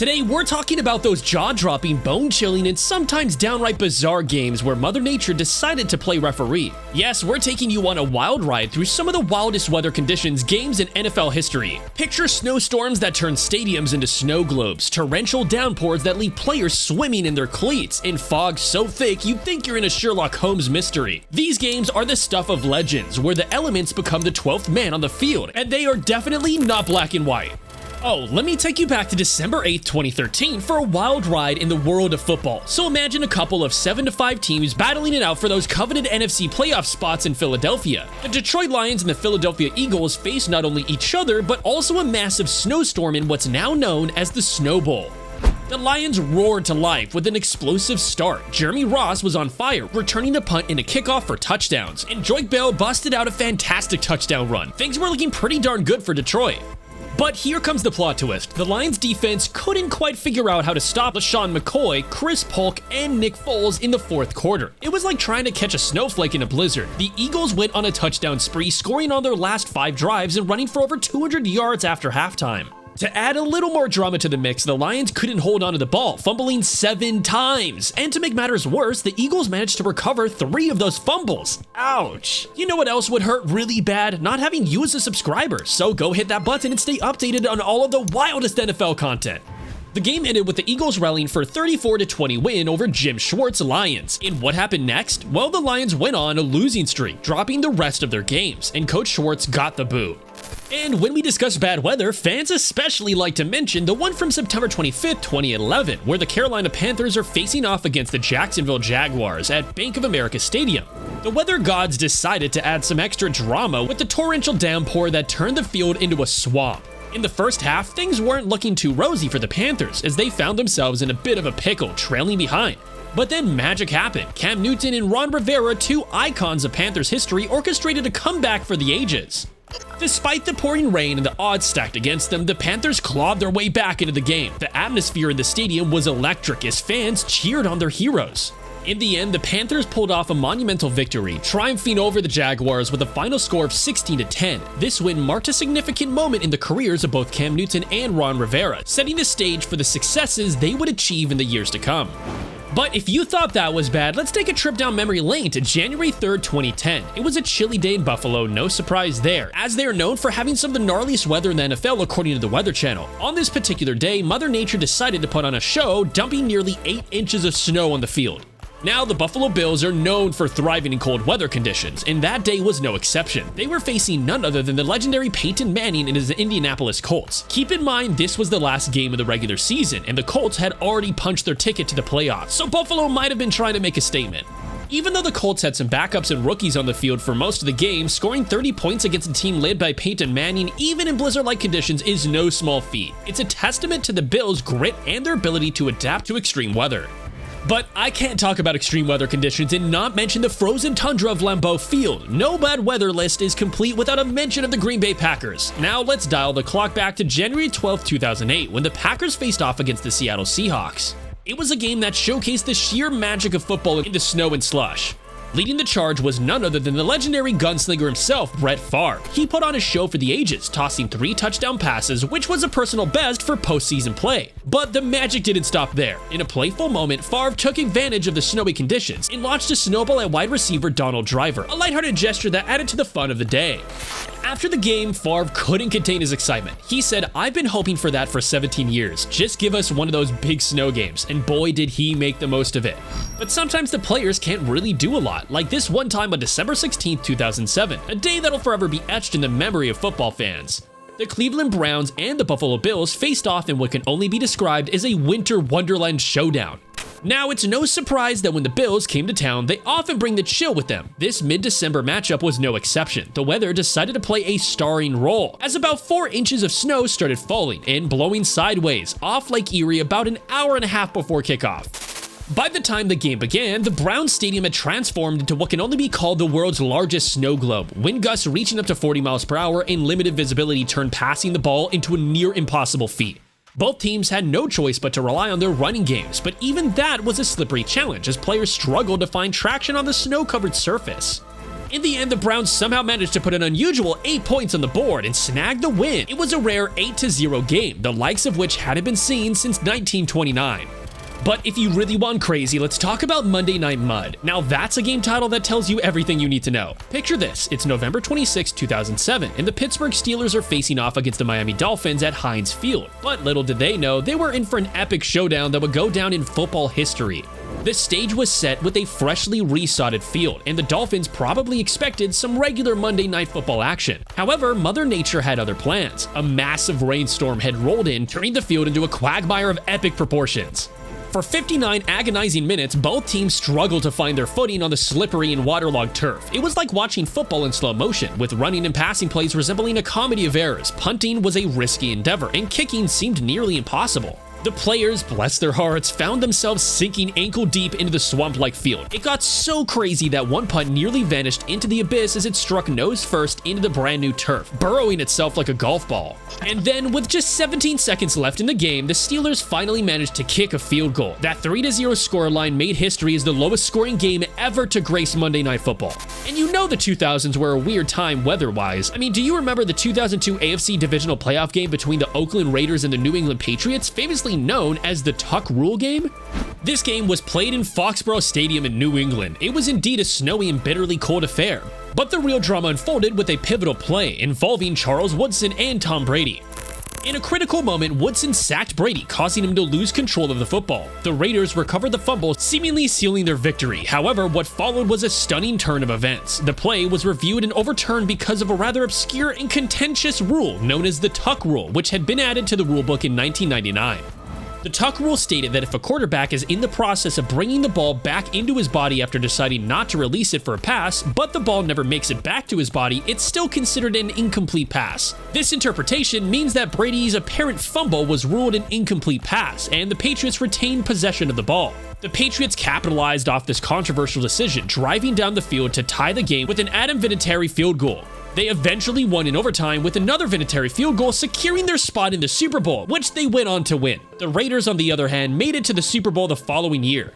Today, we're talking about those jaw-dropping, bone-chilling, and sometimes downright bizarre games where Mother Nature decided to play referee. Yes, we're taking you on a wild ride through some of the wildest weather conditions games in NFL history. Picture snowstorms that turn stadiums into snow globes, torrential downpours that leave players swimming in their cleats, and fog so thick you'd think you're in a Sherlock Holmes mystery. These games are the stuff of legends, where the elements become the 12th man on the field, and they are definitely not black and white. Oh, let me take you back to December 8th, 2013 for a wild ride in the world of football. So imagine a couple of 7-5 teams battling it out for those coveted NFC playoff spots in Philadelphia. The Detroit Lions and the Philadelphia Eagles face not only each other, but also a massive snowstorm in what's now known as the Snowball. The Lions roared to life with an explosive start. Jeremy Ross was on fire, returning the punt in a kickoff for touchdowns, and Joique Bell busted out a fantastic touchdown run. Things were looking pretty darn good for Detroit. But here comes the plot twist. The Lions defense couldn't quite figure out how to stop LaShawn McCoy, Chris Polk, and Nick Foles in the fourth quarter. It was like trying to catch a snowflake in a blizzard. The Eagles went on a touchdown spree, scoring on their last 5 drives and running for over 200 yards after halftime. To add a little more drama to the mix, the Lions couldn't hold onto the ball, fumbling 7 times. And to make matters worse, the Eagles managed to recover 3 of those fumbles. Ouch. You know what else would hurt really bad? Not having you as a subscriber. So go hit that button and stay updated on all of the wildest NFL content. The game ended with the Eagles rallying for a 34-20 win over Jim Schwartz's Lions. And what happened next? Well, the Lions went on a losing streak, dropping the rest of their games, and Coach Schwartz got the boot. And when we discuss bad weather, fans especially like to mention the one from September 25th, 2011, where the Carolina Panthers are facing off against the Jacksonville Jaguars at Bank of America Stadium. The weather gods decided to add some extra drama with the torrential downpour that turned the field into a swamp. In the first half, things weren't looking too rosy for the Panthers as they found themselves in a bit of a pickle, trailing behind. But then magic happened. Cam Newton and Ron Rivera, 2 icons of Panthers history, orchestrated a comeback for the ages. Despite the pouring rain and the odds stacked against them, the Panthers clawed their way back into the game. The atmosphere in the stadium was electric as fans cheered on their heroes. In the end, the Panthers pulled off a monumental victory, triumphing over the Jaguars with a final score of 16-10. This win marked a significant moment in the careers of both Cam Newton and Ron Rivera, setting the stage for the successes they would achieve in the years to come. But if you thought that was bad, let's take a trip down memory lane to January 3rd, 2010. It was a chilly day in Buffalo, no surprise there, as they are known for having some of the gnarliest weather in the NFL according to the Weather Channel. On this particular day, Mother Nature decided to put on a show, dumping nearly 8 inches of snow on the field. Now, the Buffalo Bills are known for thriving in cold weather conditions, and that day was no exception. They were facing none other than the legendary Peyton Manning and his Indianapolis Colts. Keep in mind, this was the last game of the regular season, and the Colts had already punched their ticket to the playoffs, so Buffalo might have been trying to make a statement. Even though the Colts had some backups and rookies on the field for most of the game, scoring 30 points against a team led by Peyton Manning, even in blizzard-like conditions, is no small feat. It's a testament to the Bills' grit and their ability to adapt to extreme weather. But I can't talk about extreme weather conditions and not mention the frozen tundra of Lambeau Field. No bad weather list is complete without a mention of the Green Bay Packers. Now let's dial the clock back to January 12, 2008, when the Packers faced off against the Seattle Seahawks. It was a game that showcased the sheer magic of football in the snow and slush. Leading the charge was none other than the legendary gunslinger himself, Brett Favre. He put on a show for the ages, tossing 3 touchdown passes, which was a personal best for postseason play. But the magic didn't stop there. In a playful moment, Favre took advantage of the snowy conditions and launched a snowball at wide receiver Donald Driver, a lighthearted gesture that added to the fun of the day. After the game, Favre couldn't contain his excitement. He said, "I've been hoping for that for 17 years. Just give us one of those big snow games," and boy did he make the most of it. But sometimes the players can't really do a lot, like this one time on December 16, 2007, a day that'll forever be etched in the memory of football fans. The Cleveland Browns and the Buffalo Bills faced off in what can only be described as a winter wonderland showdown. Now, it's no surprise that when the Bills came to town, they often bring the chill with them. This mid-December matchup was no exception. The weather decided to play a starring role, as about 4 inches of snow started falling and blowing sideways off Lake Erie about an hour and a half before kickoff. By the time the game began, the Browns Stadium had transformed into what can only be called the world's largest snow globe. Wind gusts reaching up to 40 miles per hour and limited visibility turned passing the ball into a near impossible feat. Both teams had no choice but to rely on their running games, but even that was a slippery challenge as players struggled to find traction on the snow-covered surface. In the end, the Browns somehow managed to put an unusual 8 points on the board and snag the win. It was a rare 8-0 game, the likes of which hadn't been seen since 1929. But if you really want crazy, let's talk about Monday Night Mud. Now that's a game title that tells you everything you need to know. Picture this, it's November 26, 2007, and the Pittsburgh Steelers are facing off against the Miami Dolphins at Heinz Field. But little did they know, they were in for an epic showdown that would go down in football history. The stage was set with a freshly resodded field, and the Dolphins probably expected some regular Monday Night Football action. However, Mother Nature had other plans. A massive rainstorm had rolled in, turning the field into a quagmire of epic proportions. For 59 agonizing minutes, both teams struggled to find their footing on the slippery and waterlogged turf. It was like watching football in slow motion, with running and passing plays resembling a comedy of errors. Punting was a risky endeavor, and kicking seemed nearly impossible. The players, bless their hearts, found themselves sinking ankle deep into the swamp-like field. It got so crazy that one punt nearly vanished into the abyss as it struck nose first into the brand new turf, burrowing itself like a golf ball. And then, with just 17 seconds left in the game, the Steelers finally managed to kick a field goal. That 3-0 scoreline made history as the lowest scoring game ever to grace Monday Night Football. And you know the 2000s were a weird time weather-wise. I mean, do you remember the 2002 AFC Divisional Playoff game between the Oakland Raiders and the New England Patriots, famously known as the Tuck Rule game? This game was played in Foxborough Stadium in New England. It was indeed a snowy and bitterly cold affair. But the real drama unfolded with a pivotal play involving Charles Woodson and Tom Brady. In a critical moment, Woodson sacked Brady, causing him to lose control of the football. The Raiders recovered the fumble, seemingly sealing their victory. However, what followed was a stunning turn of events. The play was reviewed and overturned because of a rather obscure and contentious rule known as the Tuck Rule, which had been added to the rulebook in 1999. The Tuck Rule stated that if a quarterback is in the process of bringing the ball back into his body after deciding not to release it for a pass, but the ball never makes it back to his body, it's still considered an incomplete pass. This interpretation means that Brady's apparent fumble was ruled an incomplete pass, and the Patriots retained possession of the ball. The Patriots capitalized off this controversial decision, driving down the field to tie the game with an Adam Vinatieri field goal. They eventually won in overtime with another Vinatieri field goal, securing their spot in the Super Bowl, which they went on to win. The Raiders, on the other hand, made it to the Super Bowl the following year.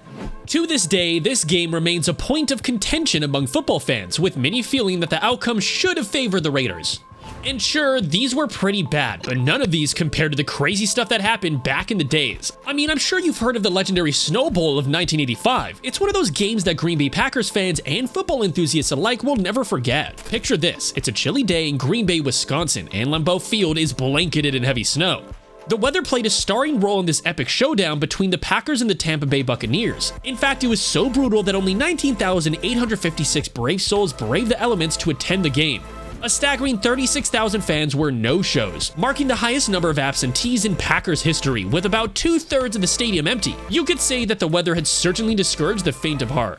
To this day, this game remains a point of contention among football fans, with many feeling that the outcome should have favored the Raiders. And sure, these were pretty bad, but none of these compared to the crazy stuff that happened back in the days. I mean, I'm sure you've heard of the legendary Snowball of 1985. It's one of those games that Green Bay Packers fans and football enthusiasts alike will never forget. Picture this, it's a chilly day in Green Bay, Wisconsin, and Lambeau Field is blanketed in heavy snow. The weather played a starring role in this epic showdown between the Packers and the Tampa Bay Buccaneers. In fact, it was so brutal that only 19,856 brave souls braved the elements to attend the game. A staggering 36,000 fans were no-shows, marking the highest number of absentees in Packers history, with about 2/3 of the stadium empty. You could say that the weather had certainly discouraged the faint of heart.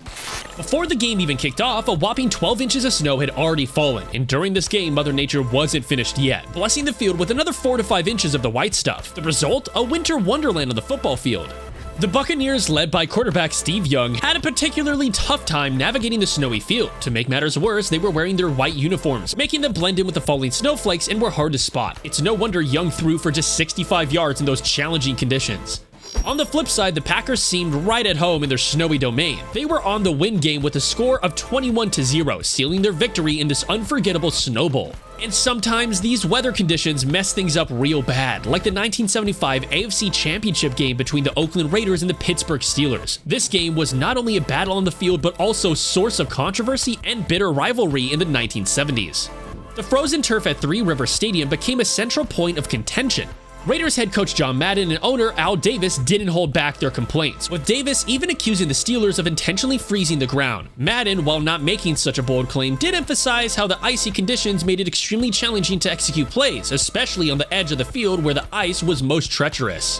Before the game even kicked off, a whopping 12 inches of snow had already fallen, and during this game, Mother Nature wasn't finished yet, blessing the field with another 4 to 5 inches of the white stuff. The result? A winter wonderland on the football field. The Buccaneers, led by quarterback Steve Young, had a particularly tough time navigating the snowy field. To make matters worse, they were wearing their white uniforms, making them blend in with the falling snowflakes and were hard to spot. It's no wonder Young threw for just 65 yards in those challenging conditions. On the flip side, the Packers seemed right at home in their snowy domain. They were on the win game with a score of 21-0, sealing their victory in this unforgettable Snowball. And sometimes these weather conditions mess things up real bad, like the 1975 AFC Championship game between the Oakland Raiders and the Pittsburgh Steelers. This game was not only a battle on the field, but also source of controversy and bitter rivalry in the 1970s. The frozen turf at Three Rivers Stadium became a central point of contention. Raiders head coach John Madden and owner Al Davis didn't hold back their complaints, with Davis even accusing the Steelers of intentionally freezing the ground. Madden, while not making such a bold claim, did emphasize how the icy conditions made it extremely challenging to execute plays, especially on the edge of the field where the ice was most treacherous.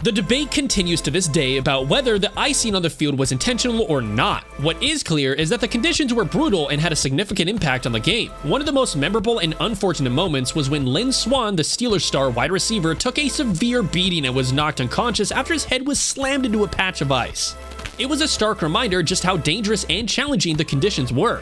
The debate continues to this day about whether the icing on the field was intentional or not. What is clear is that the conditions were brutal and had a significant impact on the game. One of the most memorable and unfortunate moments was when Lynn Swann, the Steelers star wide receiver, took a severe beating and was knocked unconscious after his head was slammed into a patch of ice. It was a stark reminder just how dangerous and challenging the conditions were.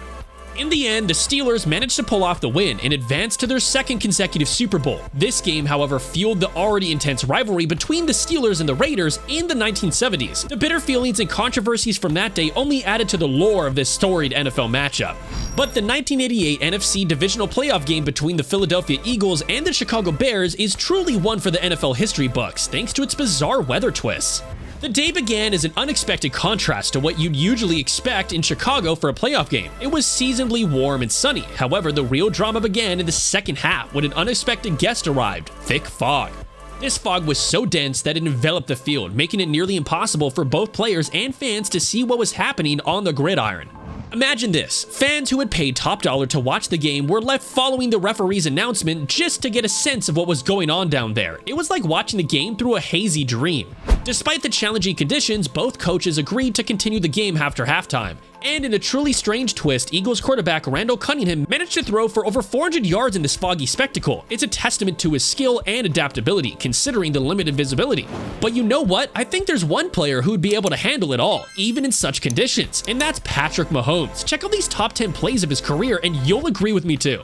In the end, the Steelers managed to pull off the win and advance to their second consecutive Super Bowl. This game, however, fueled the already intense rivalry between the Steelers and the Raiders in the 1970s. The bitter feelings and controversies from that day only added to the lore of this storied NFL matchup. But the 1988 NFC divisional playoff game between the Philadelphia Eagles and the Chicago Bears is truly one for the NFL history books, thanks to its bizarre weather twists. The day began as an unexpected contrast to what you'd usually expect in Chicago for a playoff game. It was seasonably warm and sunny. However, the real drama began in the second half when an unexpected guest arrived: thick fog. This fog was so dense that it enveloped the field, making it nearly impossible for both players and fans to see what was happening on the gridiron. Imagine this: fans who had paid top dollar to watch the game were left following the referee's announcement just to get a sense of what was going on down there. It was like watching the game through a hazy dream. Despite the challenging conditions, both coaches agreed to continue the game after halftime. And in a truly strange twist, Eagles quarterback Randall Cunningham managed to throw for over 400 yards in this foggy spectacle. It's a testament to his skill and adaptability, considering the limited visibility. But you know what? I think there's one player who would be able to handle it all, even in such conditions, and that's Patrick Mahomes. Check out these top 10 plays of his career and you'll agree with me too.